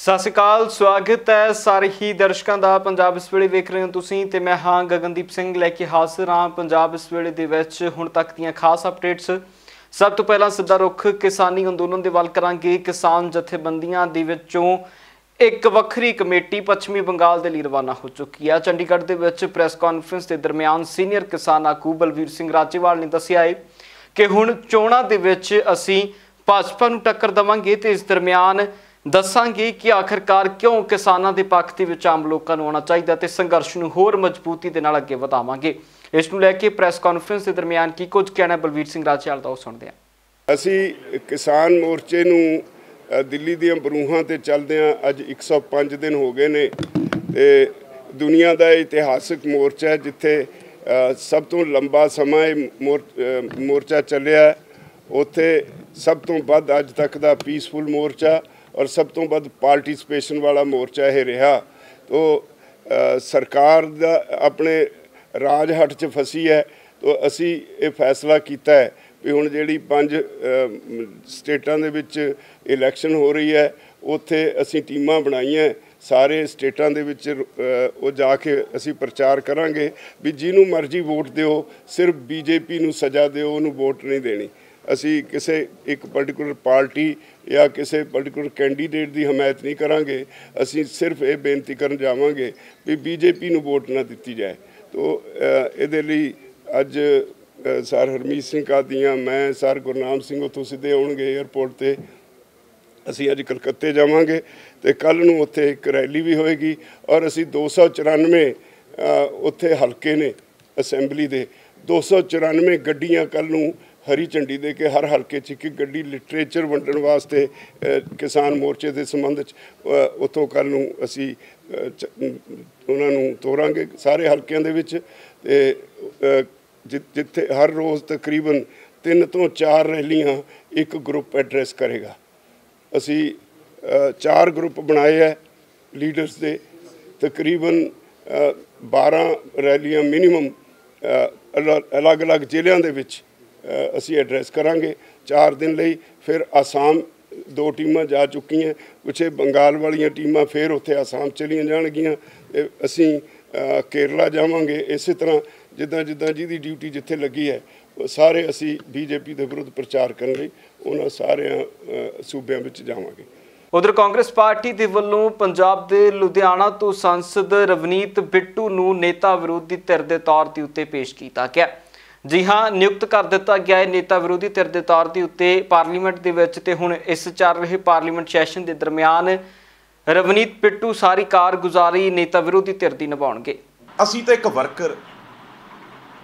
सत श्री अकाल, स्वागत है सारे ही दर्शकों का। पंजाब इस वेले वेख रहे हो तुसीं ते मैं हाँ गगनदीप सिंह लैके हाजिर हाँ। पंजाब इस वेले दे विच हुण तक दीयां खास अपडेट्स। सब तो पहला सीधा रुख किसानी अंदोलन दे वल करांगे। किसान जथेबंदियां दे विचों एक वक्री कमेटी पश्चिमी बंगाल दे लई रवाना हो चुकी है। चंडीगढ़ दे विच प्रैस कॉन्फ्रेंस के दरमियान सीनियर किसान आगू बलवीर सिंह राजेवाल ने दस्सिया है कि हुण चोणां दे विच असीं भाजपा नूं टक्कर देवांगे ते इस दरमियान दसांगे कि आखिरकार क्यों किसानों के पक्ष के विच आम लोगों को आना चाहिए तो संघर्ष नूं होर मजबूती दे नाल अगे वधावांगे। इस नूं लैके प्रैस कॉन्फ्रेंस के दरमियान की कुछ कहना बलवीर सिंह राजेवाल दा, सुणदे हां। असीं किसान मोर्चे नूं दिल्ली दीआं बरूहां ते चलदिआं अज 105 दिन हो गए ने ते दुनिया का इतिहासक मोर्चा है जिथे सब तो लंबा समा मोर्चा चलिया। उत्थे सब तो वध अज तक का पीसफुल मोर्चा और सब तो वध पार्टिसिपेशन वाला मोर्चा यह रहा। तो सरकार दा अपने राजहट च फसी है। तो असी ये फैसला किया है भी हुण जिहड़ी 5 स्टेटां दे विच इलैक्शन हो रही है उत्थे असी टीमां बनाईआं सारे स्टेटां दे विच वो जाके असी प्रचार करांगे भी जिन्हों मर्जी वोट दिओ, सिर्फ बीजेपी नूं सज़ा दिओ, उन्होंने वोट नहीं देनी। असी किसी एक पर्टिकुलर पार्टी या किसी पर्टिकुलर कैंडीडेट की हमायत नहीं करांगे। असी सिर्फ ये बेनती करन जावांगे भी बीजेपी नूं वोट ना दिती जाए। तो इहदे लई अज सर हरमीत सिंह कादियाँ, मैं सर गुरनाम सिंह उत्थों सीधे आउणगे एयरपोर्ट ते। असी अज कलकत्ते जावांगे ते कल नूं उत्थे एक रैली भी होएगी और असी 294 उत्थे हलके ने असैंबली दे 294 गड्डियां कल नूं हरी झंडी दे के हर हल्के च एक गड्डी लिटरेचर वंडण वास्ते किसान मोर्चे के संबंध उत्थों कल नूं असी उन्हां नूं तोरांगे सारे हल्किਆਂ ਦੇ ਵਿੱਚ ਤੇ जिथे हर रोज़ तकरीबन 3 ਤੋਂ 4 रैलियां एक ग्रुप एड्रैस करेगा। असी 4 ग्रुप बनाए है लीडर्स के, तकरीबन 12 रैलियां मिनीमम अलग अलग ਜ਼ਿਲ੍ਹਿਆਂ ਦੇ ਵਿੱਚ असी एड्रैस करांगे 4 दिन लई। फिर आसाम 2 टीमां जा चुकी हैं, कुछ बंगाल वालियां टीमां फिर उत्थे आसाम चलियां जाणगियां। असी केरला जावांगे। इस तरह जिद्दां जिद्दां जिहदी ड्यूटी जिथे लगी है सारे असी बीजेपी के विरुद्ध प्रचार करने लई उन्हां सारियां सूबिਆਂ ਵਿੱਚ जावांगे। उधर कांग्रेस पार्टी के वलों पंजाब के लुधियाना तो सांसद रवनीत बिट्टू नूं नेता विरोधी धिर के तौर के उत्ते पेश किया गया। जी हाँ, नियुक्त कर दिता गया है नेता विरोधी धिर के तौर के उत्ते पार्लीमेंट के विच। ते हुण इस चल रहे पार्लीमेंट सैशन के दरमियान रवनीत बिट्टू सारी कारगुजारी नेता विरोधी धिर की निभाउणगे। असी तो एक वर्कर,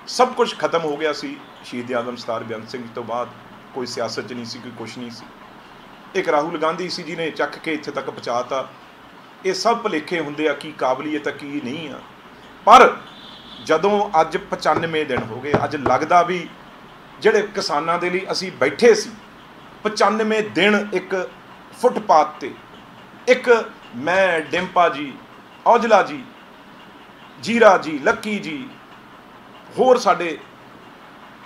सब कुछ खत्म हो गया सी शहीद आजम सरदार बेअंत सिंह तो बाद कोई सियासत च नहीं सी, कोई कुछ नहीं सी। एक राहुल गांधी सी जिन्हें चक के इत्थे तक पहुँचाता। ये सब भुलेखे हुंदे आ की काबलीयत की नहीं आ। पर जदों अज 95 दिन हो गए, अज लगदा भी जिहड़े किसानां दे लई असीं बैठे सी 95 दिन एक फुटपाथ ते, एक मैं डिंपा जी, औजला जी, जीरा जी, लक्की जी, होर साडे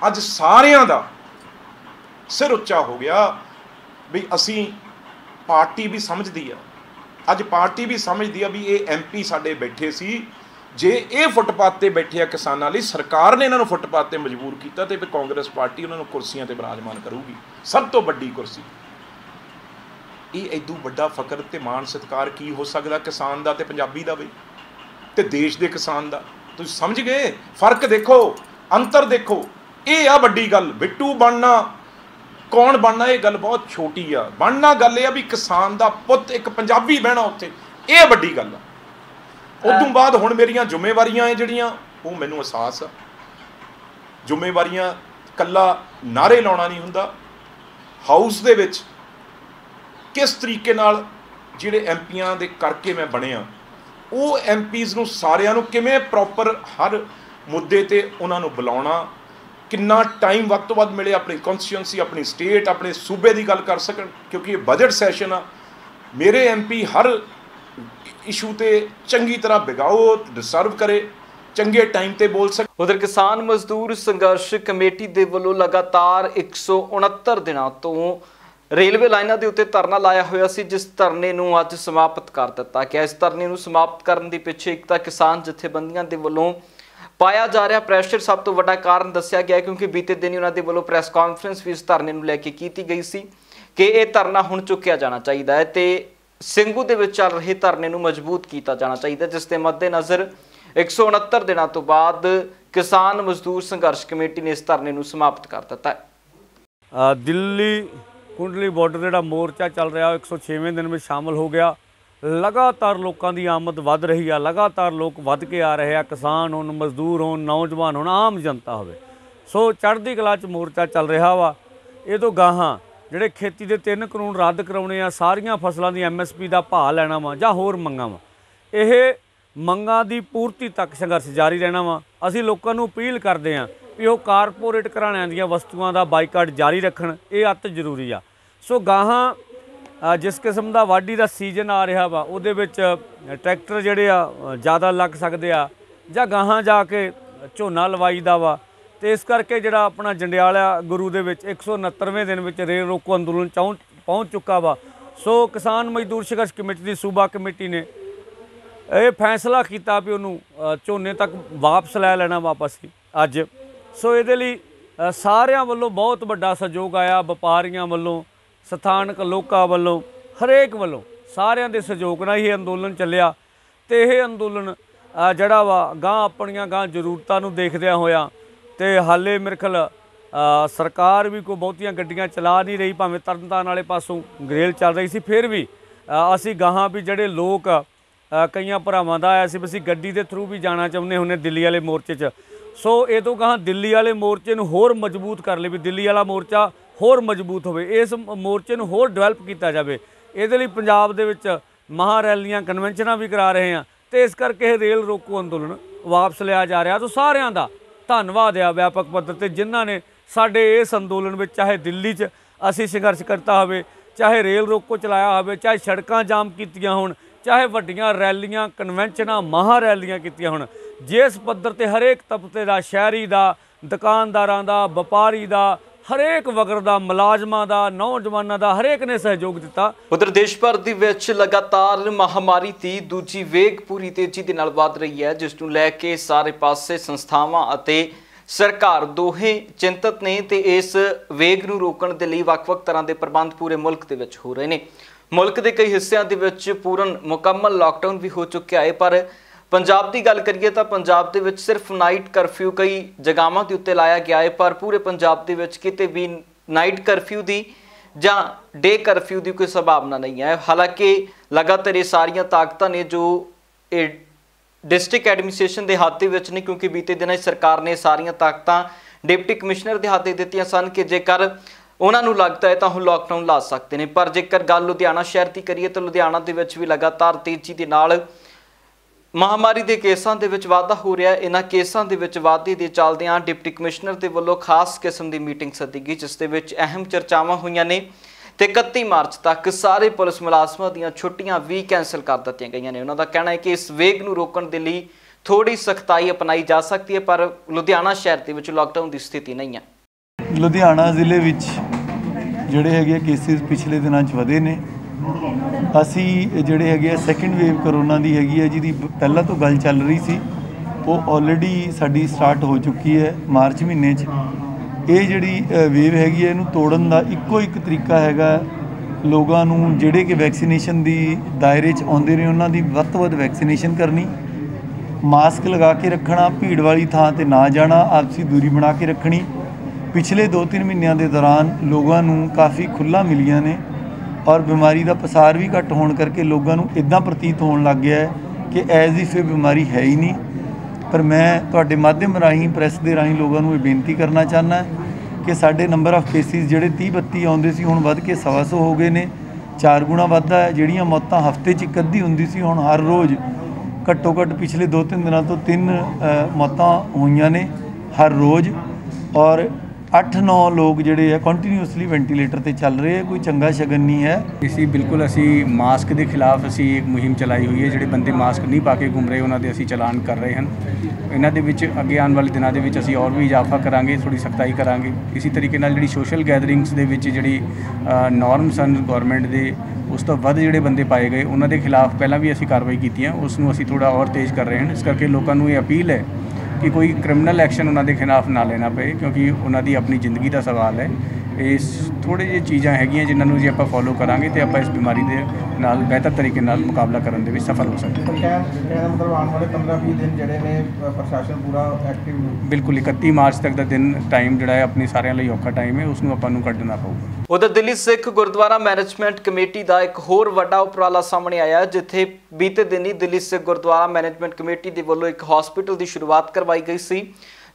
अज सारियां दा सिर उच्चा हो गया भी असीं पार्टी भी समझदी आ। अज पार्टी भी समझदी आ भी ये MP साडे बैठे सी, जे ये फुटपाथ पर बैठे आ किसानों लिए, सरकार ने इन्होंने फुटपाथ पर मजबूर किया तो फिर कांग्रेस पार्टी उन्होंने कुर्सियां पर विराजमान करूगी। सब तो वड्डी कुर्सी ये इदू वड्डा फकर ते मान सत्कार की हो सकता किसान का ते पंजाबी का भी ते देश के किसान का। तुम समझ गए फर्क? देखो, अंतर देखो। ये आ वड्डी गल। बिट्टू बनना, कौन बनना, ये गल बहुत छोटी आ। बनना गल यह भी किसान का पुत एक पंजाबी बहना उत्थे, ये वड्डी गल आ। उदों बाद हुण मेरियां जिम्मेवारियां है जिहड़ियां वो मैनूं एहसास आ। जिम्मेवारियां कल्ला नारे लाउणा नहीं हुंदा। हाउस दे विच किस तरीके नाल जिहड़े MPआं दे करके मैं बणिया, वो MPs नूं सारियां नूं किवें प्रॉपर हर मुद्दे ते उन्हां नूं बुलाउणा, किन्ना टाइम वध तों वध मिले अपनी कॉन्स्टिट्यूएंसी, अपनी स्टेट, अपने सूबे की गल कर सकन। क्योंकि ये बजट सैशन आ, मेरे MP हर इशू ते चंगी तरह बिगाओ, डिसर्व करे, चंगे टाइम ते बोल सके। उधर किसान मजदूर संघर्ष कमेटी दे वलों लगातार 169 दिनों तो ਰੇਲਵੇ ਲਾਈਨਾਂ ਦੇ ਉੱਤੇ ਧਰਨਾ ਲਾਇਆ ਹੋਇਆ ਸੀ, ਜਿਸ ਧਰਨੇ ਨੂੰ ਅੱਜ ਸਮਾਪਤ ਕਰ ਦਿੱਤਾ ਗਿਆ। ਇਸ ਧਰਨੇ ਨੂੰ ਸਮਾਪਤ ਕਰਨ ਦੇ ਪਿੱਛੇ ਇੱਕ ਤਾਂ ਕਿਸਾਨ ਜਥੇਬੰਦੀਆਂ ਦੇ ਵੱਲੋਂ ਪਾਇਆ ਜਾ ਰਿਹਾ ਪ੍ਰੈਸ਼ਰ ਸਭ ਤੋਂ ਵੱਡਾ ਕਾਰਨ ਦੱਸਿਆ ਗਿਆ, ਕਿਉਂਕਿ ਬੀਤੇ ਦਿਨ ਉਹਨਾਂ ਦੇ ਵੱਲੋਂ ਪ੍ਰੈਸ ਕਾਨਫਰੰਸ ਵੀ ਇਸ ਧਰਨੇ ਨੂੰ ਲੈ ਕੇ ਕੀਤੀ ਗਈ ਸੀ ਕਿ ਇਹ ਧਰਨਾ ਹੁਣ ਚੁੱਕਿਆ ਜਾਣਾ ਚਾਹੀਦਾ ਹੈ ਤੇ ਸਿੰਘੂ ਦੇ ਵਿੱਚ ਚੱਲ ਰਹੇ ਧਰਨੇ ਨੂੰ ਮਜ਼ਬੂਤ ਕੀਤਾ ਜਾਣਾ ਚਾਹੀਦਾ, ਜਿਸ ਦੇ ਮੱਦੇਨਜ਼ਰ 169 ਦਿਨਾਂ ਤੋਂ ਬਾਅਦ ਕਿਸਾਨ ਮਜ਼ਦੂਰ ਸੰਘਰਸ਼ ਕਮੇਟੀ ਨੇ ਇਸ ਧਰਨੇ ਨੂੰ ਸਮਾਪਤ ਕਰ ਦਿੱਤਾ ਹੈ। ਦਿੱਲੀ ਕੁੰਡਲੀ ਬਾਰਡਰ ਜਿਹੜਾ ਮੋਰਚਾ ਚੱਲ ਰਿਹਾ 106ਵੇਂ ਦਿਨ ਵਿੱਚ ਸ਼ਾਮਲ ਹੋ ਗਿਆ। ਲਗਾਤਾਰ ਲੋਕਾਂ ਦੀ ਆਮਦ ਵੱਧ ਰਹੀ ਆ, ਲਗਾਤਾਰ ਲੋਕ ਵੱਧ ਕੇ ਆ ਰਹੇ ਆ, ਕਿਸਾਨ ਹੋਣ, ਮਜ਼ਦੂਰ ਹੋਣ, ਨੌਜਵਾਨ ਹੋਣ, ਆਮ ਜਨਤਾ ਹੋਵੇ। ਸੋ ਚੜ੍ਹਦੀ ਕਲਾ 'ਚ ਮੋਰਚਾ ਚੱਲ ਰਿਹਾ ਵਾ। ਇਹ ਤੋਂ ਗਾਹਾਂ ਜਿਹੜੇ ਖੇਤੀ ਦੇ 3 ਕਾਨੂੰਨ ਰੱਦ ਕਰਾਉਣੇ ਆ, ਸਾਰੀਆਂ ਫਸਲਾਂ ਦੀ MSP ਦਾ ਭਾਅ ਲੈਣਾ ਵਾ ਜਾਂ ਹੋਰ ਮੰਗਾਂ ਵਾ, ਇਹ ਮੰਗਾਂ ਦੀ ਪੂਰਤੀ ਤੱਕ ਸੰਘਰਸ਼ ਜਾਰੀ ਰਹਿਣਾ ਵਾ। ਅਸੀਂ ਲੋਕਾਂ ਨੂੰ ਅਪੀਲ ਕਰਦੇ ਹਾਂ ਵੀ ਉਹ ਕਾਰਪੋਰੇਟ ਘਰਾਣਿਆਂ ਦੀਆਂ ਵਸਤੂਆਂ ਦਾ ਬਾਈਕਾਟ ਜਾਰੀ ਰੱਖਣ, ਇਹ ਅਤ ਜ਼ਰੂਰੀ ਆ। ਸੋ ਗਾਹਾਂ ਜਿਸ ਕਿਸਮ ਦਾ ਵਾਢੀ ਦਾ ਸੀਜ਼ਨ ਆ ਰਿਹਾ ਵਾ, ਉਹਦੇ ਵਿੱਚ ਟਰੈਕਟਰ ਜਿਹੜੇ ਆ ਜ਼ਿਆਦਾ ਲੱਗ ਸਕਦੇ ਆ ਜਾਂ ਗਾਹਾਂ ਜਾ ਕੇ ਝੋਨਾ ਲਵਾਈ ਦਾ ਵਾ, ਤੇ ਇਸ ਕਰਕੇ ਜਿਹੜਾ ਆਪਣਾ ਜੰਡਿਆਲਾ ਗੁਰੂ ਦੇ ਵਿੱਚ 169ਵੇਂ ਦਿਨ ਵਿੱਚ ਰੇਲ ਰੋਕੋ ਅੰਦੋਲਨ ਪਹੁੰਚ ਚੁੱਕਾ ਵਾ। ਸੋ ਕਿਸਾਨ ਮਜ਼ਦੂਰ ਸੰਘਰਸ਼ ਕਮੇਟੀ ਦੀ ਸੂਬਾ ਕਮੇਟੀ ਨੇ ਇਹ ਫੈਸਲਾ ਕੀਤਾ ਵੀ ਉਹਨੂੰ ਝੋਨੇ ਤੱਕ ਵਾਪਸ ਲੈ ਲੈਣਾ ਵਾਪਸ ਹੀ ਅੱਜ। ਸੋ ਇਹਦੇ ਲਈ ਸਾਰਿਆਂ ਵੱਲੋਂ ਬਹੁਤ ਵੱਡਾ ਸਹਿਯੋਗ ਆਇਆ, ਵਪਾਰੀਆਂ ਵੱਲੋਂ, ਸਥਾਨਕ ਲੋਕਾਂ ਵੱਲੋਂ, ਹਰੇਕ ਵੱਲੋਂ, ਸਾਰਿਆਂ ਦੇ ਸਹਿਯੋਗ ਨਾਲ ਇਹ ਅੰਦੋਲਨ ਚੱਲਿਆ। ਤੇ ਇਹ ਅੰਦੋਲਨ ਜਿਹੜਾ ਵਾ ਗਾਂ ਆਪਣੀਆਂ ਗਾਂ ਜ਼ਰੂਰਤਾਂ ਨੂੰ ਦੇਖਦਿਆਂ ਹੋਇਆ, ਤੇ ਹਾਲੇ ਮੇਰੇ ਖਿਆਲ ਸਰਕਾਰ ਵੀ ਕੋਈ ਬਹੁਤੀਆਂ ਗੱਡੀਆਂ ਚਲਾ ਨਹੀਂ ਰਹੀ, ਭਾਵੇਂ ਤਰਨਤਾਰਨ ਵਾਲੇ ਪਾਸੋਂ ਗਰੇਲ ਚੱਲ ਰਹੀ ਸੀ, ਫਿਰ ਵੀ ਅਸੀਂ ਗਾਹਾਂ ਵੀ ਜਿਹੜੇ ਲੋਕ ਕਈਆਂ ਭਰਾਵਾਂ ਦਾ ਆਇਆ ਸੀ ਵੀ ਅਸੀਂ ਗੱਡੀ ਦੇ ਥਰੂ ਵੀ ਜਾਣਾ ਚਾਹੁੰਦੇ ਹੁੰਦੇ ਦਿੱਲੀ ਵਾਲੇ ਮੋਰਚੇ 'ਚ। ਸੋ ਇਹ ਤੋਂ ਗਾਹਾਂ ਦਿੱਲੀ ਵਾਲੇ ਮੋਰਚੇ ਨੂੰ ਹੋਰ ਮਜ਼ਬੂਤ ਕਰ ਲਈ, ਵੀ ਦਿੱਲੀ ਵਾਲਾ ਮੋਰਚਾ ਹੋਰ ਮਜ਼ਬੂਤ ਹੋਵੇ, ਇਸ ਮੋਰਚੇ ਨੂੰ ਹੋਰ ਡਿਵੈਲਪ ਕੀਤਾ ਜਾਵੇ। ਇਹਦੇ ਲਈ ਪੰਜਾਬ ਦੇ ਵਿੱਚ ਮਹਾਂ ਰੈਲੀਆਂ, ਕਨਵੈਨਸ਼ਨਾਂ ਵੀ ਕਰਾ ਰਹੇ ਹਾਂ, ਤੇ ਇਸ ਕਰਕੇ ਇਹ ਰੇਲ ਰੋਕੋ ਅੰਦੋਲਨ ਵਾਪਸ ਲਿਆ ਜਾ ਰਿਹਾ। ਤਾਂ ਸਾਰਿਆਂ ਦਾ ਧੰਨਵਾਦ ਆ ਵਿਆਪਕ ਪੱਧਰ 'ਤੇ, ਜਿਨ੍ਹਾਂ ਨੇ ਸਾਡੇ ਇਸ ਅੰਦੋਲਨ ਵਿੱਚ, ਚਾਹੇ ਦਿੱਲੀ 'ਚ ਅਸੀਂ ਸੰਘਰਸ਼ ਕਰਤਾ ਹੋਵੇ, ਚਾਹੇ ਰੇਲ ਰੋਕੋ ਚਲਾਇਆ ਹੋਵੇ, ਚਾਹੇ ਸੜਕਾਂ ਜਾਮ ਕੀਤੀਆਂ ਹੋਣ, ਚਾਹੇ ਵੱਡੀਆਂ ਰੈਲੀਆਂ, ਕਨਵੈਨਸ਼ਨਾਂ, ਮਹਾਂ ਰੈਲੀਆਂ ਕੀਤੀਆਂ ਹੋਣ, ਜਿਸ ਪੱਧਰ 'ਤੇ ਹਰੇਕ ਤਬਕੇ ਦਾ, ਸ਼ਹਿਰੀ ਦਾ, ਦੁਕਾਨਦਾਰਾਂ ਦਾ, ਵਪਾਰੀ ਦਾ, ਹਰੇਕ ਵਗਰ ਦਾ, ਮੁਲਾਜ਼ਮਾਂ ਦਾ, ਨੌਜਵਾਨਾਂ ਦਾ, ਹਰੇਕ ਨੇ ਸਹਿਯੋਗ ਦਿੱਤਾ। ਉਧਰ ਦੇਸ਼ ਭਰ ਦੇ ਵਿੱਚ ਲਗਾਤਾਰ ਮਹਾਮਾਰੀ ਦੀ ਦੂਜੀ ਵੇਗ ਪੂਰੀ ਤੇਜ਼ੀ ਦੇ ਨਾਲ ਵੱਧ ਰਹੀ ਹੈ, ਜਿਸ ਨੂੰ ਲੈ ਕੇ ਸਾਰੇ ਪਾਸੇ ਸੰਸਥਾਵਾਂ ਅਤੇ ਸਰਕਾਰ ਦੋਹੇ ਚਿੰਤਤ ਨੇ, ਤੇ ਇਸ ਵੇਗ ਨੂੰ ਰੋਕਣ ਦੇ ਲਈ ਵੱਖ-ਵੱਖ ਤਰ੍ਹਾਂ ਦੇ ਪ੍ਰਬੰਧ ਪੂਰੇ ਮੁਲਕ ਦੇ ਵਿੱਚ ਹੋ ਰਹੇ ਨੇ। ਮੁਲਕ ਦੇ ਕਈ ਹਿੱਸਿਆਂ ਦੇ ਵਿੱਚ ਪੂਰਨ ਮੁਕੰਮਲ ਲਾਕਡਾਊਨ ਵੀ ਹੋ ਚੁੱਕਿਆ ਹੈ, ਪਰ ਪੰਜਾਬ ਦੀ ਗੱਲ ਕਰੀਏ ਤਾਂ ਪੰਜਾਬ ਦੇ ਵਿੱਚ ਸਿਰਫ ਨਾਈਟ ਕਰਫਿਊ ਕਈ ਜਗ੍ਹਾਵਾਂ ਦੇ ਉੱਤੇ ਲਾਇਆ ਗਿਆ ਹੈ, ਪਰ ਪੂਰੇ ਪੰਜਾਬ ਦੇ ਵਿੱਚ ਕਿਤੇ ਵੀ ਨਾਈਟ ਕਰਫਿਊ ਦੀ ਜਾਂ ਡੇ ਕਰਫਿਊ ਦੀ ਕੋਈ ਸੰਭਾਵਨਾ ਨਹੀਂ ਹੈ। ਹਾਲਾਂਕਿ ਲਗਾਤਾਰ ਇਹ ਸਾਰੀਆਂ ਤਾਕਤਾਂ ਨੇ ਜੋ ਇਹ ਡਿਸਟ੍ਰਿਕਟ ਐਡਮਿਨਿਸਟ੍ਰੇਸ਼ਨ ਦੇ ਹੱਥ ਦੇ ਵਿੱਚ ਨੇ, ਕਿਉਂਕਿ ਬੀਤੇ ਦਿਨਾਂ ਸਰਕਾਰ ਨੇ ਸਾਰੀਆਂ ਤਾਕਤਾਂ ਡਿਪਟੀ ਕਮਿਸ਼ਨਰ ਦੇ ਹੱਥ ਦੇ ਦਿੱਤੀਆਂ ਸਨ ਕਿ ਜੇਕਰ ਉਹਨਾਂ ਨੂੰ ਲੱਗਦਾ ਹੈ ਤਾਂ ਉਹ ਲਾਕਡਾਊਨ ਲਾ ਸਕਦੇ ਨੇ। ਪਰ ਜੇਕਰ ਗੱਲ ਲੁਧਿਆਣਾ ਸ਼ਹਿਰ ਦੀ ਕਰੀਏ ਤਾਂ ਲੁਧਿਆਣਾ ਦੇ ਵਿੱਚ ਵੀ ਲਗਾਤਾਰ ਤੇਜ਼ੀ ਦੇ ਨਾਲ ਮਹਾਮਾਰੀ ਦੇ ਕੇਸਾਂ ਦੇ ਵਿੱਚ ਵਾਧਾ ਹੋ ਰਿਹਾ ਹੈ। ਇਹਨਾਂ ਕੇਸਾਂ ਦੇ ਵਿੱਚ ਵਾਧੇ ਦੇ ਚੱਲਦਿਆਂ ਡਿਪਟੀ ਕਮਿਸ਼ਨਰ ਦੇ ਵੱਲੋਂ ਖਾਸ ਕਿਸਮ ਦੀ ਮੀਟਿੰਗ ਸੱਦੀ ਗਈ, ਜਿਸ ਦੇ ਵਿੱਚ ਅਹਿਮ ਚਰਚਾਵਾਂ ਹੋਈਆਂ ਨੇ ਤੇ 31 ਮਾਰਚ ਤੱਕ ਸਾਰੇ ਪੁਲਿਸ ਮੁਲਾਜ਼ਮਾਂ ਦੀਆਂ ਛੁੱਟੀਆਂ ਵੀ ਕੈਂਸਲ ਕਰ ਦਿੱਤੀਆਂ ਗਈਆਂ ਨੇ। ਉਹਨਾਂ ਦਾ ਕਹਿਣਾ ਹੈ ਕਿ ਇਸ ਵੇਗ ਨੂੰ ਰੋਕਣ ਦੇ ਲਈ ਥੋੜੀ ਸਖਤਾਈ ਅਪਣਾਈ ਜਾ ਸਕਦੀ ਹੈ, ਪਰ ਲੁਧਿਆਣਾ ਸ਼ਹਿਰ ਦੇ ਵਿੱਚ ਲਾਕਡਾਊਨ ਦੀ ਸਥਿਤੀ ਨਹੀਂ ਹੈ। ਲੁਧਿਆਣਾ ਜ਼ਿਲ੍ਹੇ ਵਿੱਚ ਜਿਹੜੇ ਹੈਗੇ ਕੇਸਿਸ ਪਿਛਲੇ ਦਿਨਾਂ 'ਚ ਵਧੇ ਨੇ। ਅਸੀਂ ਜਿਹੜੇ ਹੈਗੇ ਆ ਸੈਕਿੰਡ ਵੇਵ ਕਰੋਨਾ ਦੀ ਹੈਗੀ ਹੈ, ਜਿਹਦੀ ਪਹਿਲਾਂ ਤੋਂ ਗੱਲ ਚੱਲ ਰਹੀ ਸੀ, ਉਹ ਆਲਰੇਡੀ ਸਾਡੀ ਸਟਾਰਟ ਹੋ ਚੁੱਕੀ ਹੈ ਮਾਰਚ ਮਹੀਨੇ 'ਚ। ਇਹ ਜਿਹੜੀ ਵੇਵ ਹੈਗੀ ਹੈ, ਇਹਨੂੰ ਤੋੜਨ ਦਾ ਇੱਕੋ ਇੱਕ ਤਰੀਕਾ ਹੈਗਾ ਲੋਕਾਂ ਨੂੰ ਜਿਹੜੇ ਕਿ ਵੈਕਸੀਨੇਸ਼ਨ ਦੀ ਦਾਇਰੇ 'ਚ ਆਉਂਦੇ ਨੇ ਉਹਨਾਂ ਦੀ ਵੱਧ ਤੋਂ ਵੱਧ ਵੈਕਸੀਨੇਸ਼ਨ ਕਰਨੀ, ਮਾਸਕ ਲਗਾ ਕੇ ਰੱਖਣਾ, ਭੀੜ ਵਾਲੀ ਥਾਂ 'ਤੇ ਨਾ ਜਾਣਾ, ਆਪਸੀ ਦੂਰੀ ਬਣਾ ਕੇ ਰੱਖਣੀ। ਪਿਛਲੇ 2-3 ਮਹੀਨਿਆਂ ਦੇ ਦੌਰਾਨ ਲੋਕਾਂ ਨੂੰ ਕਾਫੀ ਖੁੱਲ੍ਹਾਂ ਮਿਲੀਆਂ ਨੇ ਔਰ ਬਿਮਾਰੀ ਦਾ ਪਸਾਰ ਵੀ ਘੱਟ ਹੋਣ ਕਰਕੇ ਲੋਕਾਂ ਨੂੰ ਇੱਦਾਂ ਪ੍ਰਤੀਤ ਹੋਣ ਲੱਗ ਗਿਆ ਹੈ ਕਿ ਐਜ਼ ਇਫ ਇਹ ਬਿਮਾਰੀ ਹੈ ਹੀ ਨਹੀਂ। ਪਰ ਮੈਂ ਤੁਹਾਡੇ ਮਾਧਿਅਮ ਰਾਹੀਂ, ਪ੍ਰੈਸ ਦੇ ਰਾਹੀਂ ਲੋਕਾਂ ਨੂੰ ਇਹ ਬੇਨਤੀ ਕਰਨਾ ਚਾਹੁੰਦਾ ਕਿ ਸਾਡੇ ਨੰਬਰ ਆਫ ਕੇਸਿਸ ਜਿਹੜੇ 30-32 ਆਉਂਦੇ ਸੀ, ਹੁਣ ਵੱਧ ਕੇ 125 ਹੋ ਗਏ ਨੇ, 4 ਗੁਣਾ ਵਾਧਾ ਹੈ। ਜਿਹੜੀਆਂ ਮੌਤਾਂ ਹਫ਼ਤੇ 'ਚ ਇੱਕ ਅੱਧੀ ਹੁੰਦੀ ਸੀ, ਹੁਣ ਹਰ ਰੋਜ਼ ਘੱਟੋ ਘੱਟ ਪਿਛਲੇ 2-3 ਦਿਨਾਂ ਤੋਂ 3 ਮੌਤਾਂ ਹੋਈਆਂ ਨੇ ਹਰ ਰੋਜ਼। ਔਰ 8-9 ਲੋਕ ਜਿਹੜੇ ਆ ਕੰਟੀਨਿਊਸਲੀ ਵੈਂਟੀਲੇਟਰ ਤੇ ਚੱਲ ਰਹੇ ਆ। ਕੋਈ ਚੰਗਾ ਸ਼ਗਨ नहीं है। इसी बिल्कुल असी मास्क के खिलाफ असी एक मुहिम चलाई हुई है। ਜਿਹੜੇ ਬੰਦੇ ਮਾਸਕ ਨਹੀਂ ਪਾ ਕੇ ਘੁੰਮ ਰਹੇ ਉਹਨਾਂ ਦੇ ਅਸੀਂ ਚਲਾਨ ਕਰ ਰਹੇ ਹਨ। ਇਹਨਾਂ ਦੇ ਵਿੱਚ ਅੱਗੇ ਆਉਣ ਵਾਲੇ ਦਿਨਾਂ ਦੇ ਵਿੱਚ ਅਸੀਂ ਹੋਰ ਵੀ ਇਜ਼ਾਫਾ ਕਰਾਂਗੇ, ਥੋੜੀ ਸਖਤਾਈ ਕਰਾਂਗੇ। ਇਸੇ ਤਰੀਕੇ ਨਾਲ ਜਿਹੜੀ ਸੋਸ਼ਲ ਗੈਦਰਿੰਗਸ ਦੇ ਵਿੱਚ ਜਿਹੜੀ ਨੋਰਮਸ ਹਨ ਗਵਰਨਮੈਂਟ ਦੇ ਉਸ ਤੋਂ ਵੱਧ ਜਿਹੜੇ ਬੰਦੇ ਪਾਏ ਗਏ ਉਹਨਾਂ ਦੇ ਖਿਲਾਫ ਪਹਿਲਾਂ ਵੀ ਅਸੀਂ ਕਾਰਵਾਈ ਕੀਤੀ ਹੈ, ਉਸ ਨੂੰ ਅਸੀਂ ਥੋੜਾ ਹੋਰ ਤੇਜ਼ ਕਰ ਰਹੇ ਹਾਂ। ਇਸ ਕਰਕੇ ਲੋਕਾਂ ਨੂੰ ਇਹ ਅਪੀਲ ਹੈ कि कोई क्रिमिनल एक्शन उन्होंने खिलाफ ना लेना पे, क्योंकि उन्होंने अपनी जिंदगी का सवाल है। इस थोड़े जी चीज़ां हैगियां जिन्होंने जी आप फॉलो करांगे तो आप इस बीमारी के नाल बेहतर तरीके नाल मुकाबला करने में सफल हो सकते हैं। मतलब आने वाले 15-20 दिन जड़े ने प्रशासन पूरा एक्टिव बिल्कुल 31 मार्च तक का दिन टाइम जोड़ा है अपनी सारे लिए औखा टाइम है, उसनों आपां नूं कढना पऊगा। उधर दिल्ली सिख गुरुद्वारा मैनेजमेंट कमेटी का एक होर वड्डा उपराला सामने आया, जिथे बीते दिन ही दिल्ली सिख गुरुद्वारा मैनेजमेंट कमेटी के वलों एक हॉस्पिटल की शुरुआत करवाई गई सी,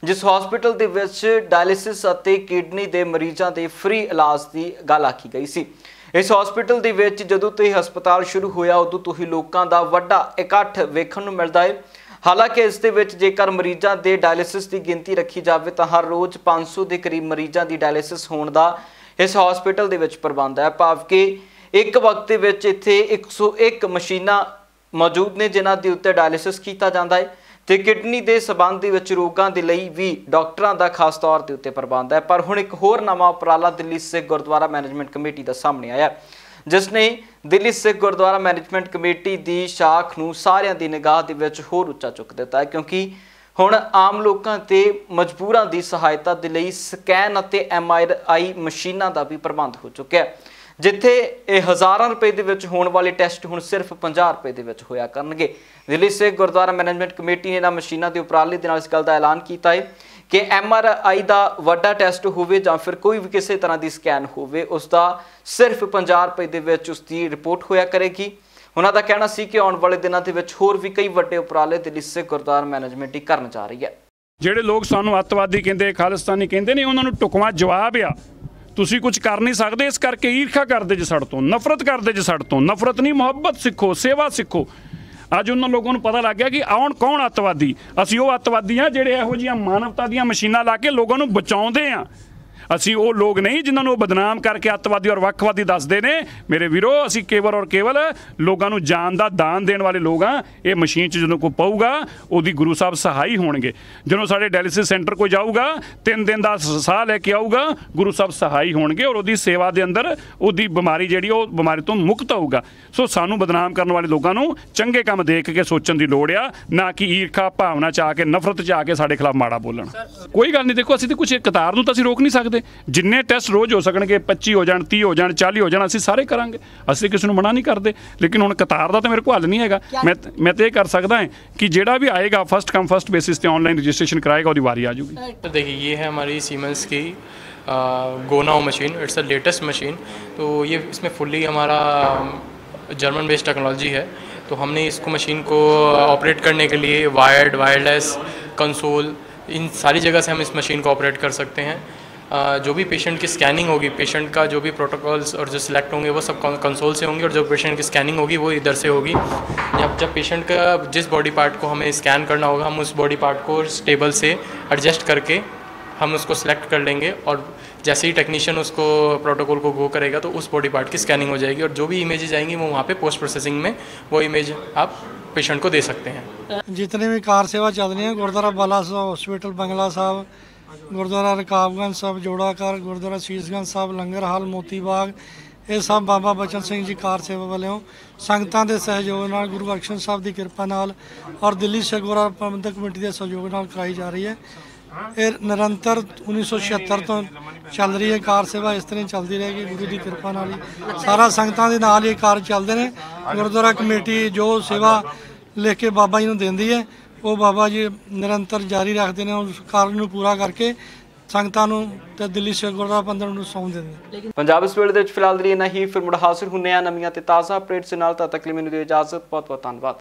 जिस हॉस्पिटल के विच डायलिसिस और किडनी के मरीजों के फ्री इलाज की गल आखी गई सी। इस हॉस्पिटल के विच जदों तो ही हस्पताल शुरू होया उदों तो ही लोगों का वड्डा इकट्ठ वेखण नूं मिलदा है। हालांकि इस दे विच जेकर मरीजों के डायलिसिस की गिनती रखी जाए तो हर रोज़ 500 के करीब मरीजों की डायलिसिस होने का इस हॉस्पिटल दे विच प्रबंध है। भाव कि एक वक्त दे विच इत्थे 101 मशीनां मौजूद ने जिन्हां दे उत्ते डायलिसिस किया जाता है ते किडनी के संबंध दे विच रोगां दे लई भी डॉक्टरां दा खास तौर ते उत्ते प्रबंध है। पर हुण एक होर नवां उपराला दिल्ली सिख गुरुद्वारा मैनेजमेंट कमेटी दा सामने आया, जिसने दिल्ली सिख गुरुद्वारा मैनेजमेंट कमेटी की शाख नूं सारियां दी निगाह दे विच होर उच्चा चुक दिता है, क्योंकि हुण आम लोगों ते मजबूरां की सहायता के लिए स्कैन और MRI मशीनों का भी प्रबंध हो चुका है, जिथे हज़ारां रुपए के विच होने वाले टैसट हुण सिर्फ 50 रुपए के विच होया करनगे। दिल्ली सिख गुरुद्वारा मैनेजमेंट कमेटी ने इन्हां मशीनों के उपराले दे नाल इस गल का ऐलान किया है कि MRI का वड्डा टैसट होवे जां फिर कोई भी किसी तरह की स्कैन होवे उसका सिर्फ 50 रुपए के विच उसकी रिपोर्ट होया करेगी। उन्हों का कहना सी कि आने वाले दिनों के विच होर भी कई वड्डे उपराले दिल्ली सिख गुरुद्वारा मैनेजमेंट ही करन जा रही है। ਜਿਹੜੇ ਲੋਕ ਸਾਨੂੰ ਅੱਤਵਾਦੀ ਕਹਿੰਦੇ ਖਾਲਿਸਤਾਨੀ ਕਹਿੰਦੇ ਨੇ ਉਹਨਾਂ ਨੂੰ ਟੁਕਵਾ ਜਵਾਬ ਆ, ਤੁਸੀਂ ਕੁਝ ਕਰ ਨਹੀਂ ਸਕਦੇ, ਇਸ ਕਰਕੇ ਈਰਖਾ ਕਰਦੇ ਜੇ ਸਾਡੇ ਤੋਂ, ਨਫ਼ਰਤ ਕਰਦੇ ਜੇ ਸਾਡੇ ਤੋਂ। ਨਫ਼ਰਤ ਨਹੀਂ, ਮੁਹੱਬਤ ਸਿੱਖੋ, ਸੇਵਾ ਸਿੱਖੋ। ਅੱਜ ਉਹਨਾਂ ਲੋਕਾਂ ਨੂੰ ਪਤਾ ਲੱਗ ਗਿਆ ਕਿ ਆਉਣ ਕੌਣ ਅੱਤਵਾਦੀ। ਅਸੀਂ ਉਹ ਅੱਤਵਾਦੀ ਹਾਂ ਜਿਹੜੇ ਇਹੋ ਜਿਹੀਆਂ ਮਾਨਵਤਾ ਦੀਆਂ ਮਸ਼ੀਨਾਂ ਲਾ ਕੇ ਲੋਕਾਂ ਨੂੰ ਬਚਾਉਂਦੇ ਆ। ਅਸੀਂ ਉਹ ਲੋਕ ਨਹੀਂ ਜਿਨ੍ਹਾਂ ਨੂੰ ਬਦਨਾਮ ਕਰਕੇ ਅੱਤਵਾਦੀ ਔਰ ਵੱਖਵਾਦੀ ਦੱਸਦੇ ਨੇ। ਮੇਰੇ ਵੀਰੋ, ਅਸੀਂ ਕੇਵਲ ਔਰ ਕੇਵਲ ਲੋਕਾਂ ਨੂੰ ਜਾਨ ਦਾ ਦਾਨ ਦੇਣ ਵਾਲੇ ਲੋਕ ਹਾਂ। ਇਹ ਮਸ਼ੀਨ 'ਚ ਜਦੋਂ ਕੋਈ ਪਊਗਾ ਉਹਦੀ ਗੁਰੂ ਸਾਹਿਬ ਸਹਾਈ ਹੋਣਗੇ। ਜਦੋਂ ਸਾਡੇ ਡਾਇਲਿਸਿਸ ਸੈਂਟਰ ਕੋਈ ਜਾਊਗਾ 3 ਦਿਨ ਦਾ ਸਾਹ ਲੈ ਕੇ ਆਊਗਾ, ਗੁਰੂ ਸਾਹਿਬ ਸਹਾਈ ਹੋਣਗੇ ਔਰ ਉਹਦੀ ਸੇਵਾ ਦੇ ਅੰਦਰ ਉਹਦੀ ਬਿਮਾਰੀ ਜਿਹੜੀ ਉਹ ਬਿਮਾਰੀ ਤੋਂ ਮੁਕਤ ਹੋਊਗਾ। ਸੋ ਸਾਨੂੰ ਬਦਨਾਮ ਕਰਨ ਵਾਲੇ ਲੋਕਾਂ ਨੂੰ ਚੰਗੇ ਕੰਮ ਦੇਖ ਕੇ ਸੋਚਣ ਦੀ ਲੋੜ ਆ, ਨਾ ਕਿ ਈਰਖਾ ਭਾਵਨਾ 'ਚ ਆ ਕੇ ਨਫ਼ਰਤ 'ਚ ਆ ਕੇ ਸਾਡੇ ਖਿਲਾਫ ਮਾੜਾ ਬੋਲਣ। ਕੋਈ ਗੱਲ ਨਹੀਂ, ਦੇਖੋ ਅਸੀਂ ਤਾਂ ਕੁਛ ਕਤਾਰ ਨੂੰ ਤਾਂ ਅਸੀਂ ਰੋਕ ਨਹੀਂ ਸਕਦੇ। जिन्ने टैसट रोज़ हो सकणगे 25 हो जाण 30 हो जाण 40 हो जाण, असीं सारे करांगे। असीं किसी नूं मना नहीं करते, लेकिन हुण कतार दा तां मेरे कोल हल नहीं हैगा। मैं तो ये कर सकदा है कि जिहड़ा भी आएगा फर्स्ट कम फर्स्ट बेसिस पे ऑनलाइन रजिस्ट्रेशन कराएगा ਉਹਦੀ वारी आ जाऊगी। तो देखिए, ये है हमारी सीमेंस की गोनाउ machine. It's the latest machine. तो ये इसमें फुल्ली हमारा जर्मन बेस्ड टेक्नोलॉजी है। तो हमने इसको मशीन को ऑपरेट करने के लिए वायर्ड, वायरलेस, कंसोल, इन सारी जगह से हम इस मशीन को ऑपरेट कर सकते हैं। जो भी पेशेंट की स्कैनिंग होगी, पेशेंट का जो भी प्रोटोकॉल्स और जो सिलेक्ट होंगे वो सब कंसोल से होंगे, और जो पेशेंट की स्कैनिंग होगी वो इधर से होगी। जब पेशेंट का जिस बॉडी पार्ट को हमें स्कैन करना होगा, हम उस बॉडी पार्ट को टेबल से एडजस्ट करके हम उसको सिलेक्ट कर लेंगे, और जैसे ही टेक्नीशियन उसको प्रोटोकॉल को गो करेगा तो उस बॉडी पार्ट की स्कैनिंग हो जाएगी, और जो भी इमेजेस आएंगी वो वहाँ पे पोस्ट प्रोसेसिंग में वो इमेज आप पेशेंट को दे सकते हैं। जितने भी कार सेवा चल रही है, गुरुद्वारा बाला साहब हॉस्पिटल बंगला साहब, गुरुद्वारा रकाबगंज साहब जोड़ाकर, गुरुद्वारा शीशगंज साहब लंगर हाल मोती बाग, ये सब बाबा बचन सिंह जी कार सेवा वालों संगतां दे सहयोग नाल, गुरु बख्शन साहब की कृपा नाल और दिल्ली सिख गुरुद्वारा प्रबंधक कमेटी के सहयोग नाल कराई जा रही है। ये निरंतर 1976 तो चल रही है कार सेवा, इस तरह चलती रहेगी गुरु की कृपा नाल ही। सारा संगतां दे नाल ये कार चलते हैं। गुरुद्वारा कमेटी जो सेवा लिख के बाबा जी नूं देंदी है वो बाबा जी निरंतर जारी रखते हैं। उस कार्य नूं पूरा करके संगतां नूं ते दिल्ली सिख गुरुद्वारा प्रबंधक नूं सौंप दिंदे ने। पंजाब इस वेले दे विच फिलहाल इन्ना ही। फिर मुड़ हासिल हुंदे आ नवीं ते ताज़ा अपडेट्स नाल। तद तक लई मैनूं दिओ इजाज़त। बहुत बहुत धन्नवाद।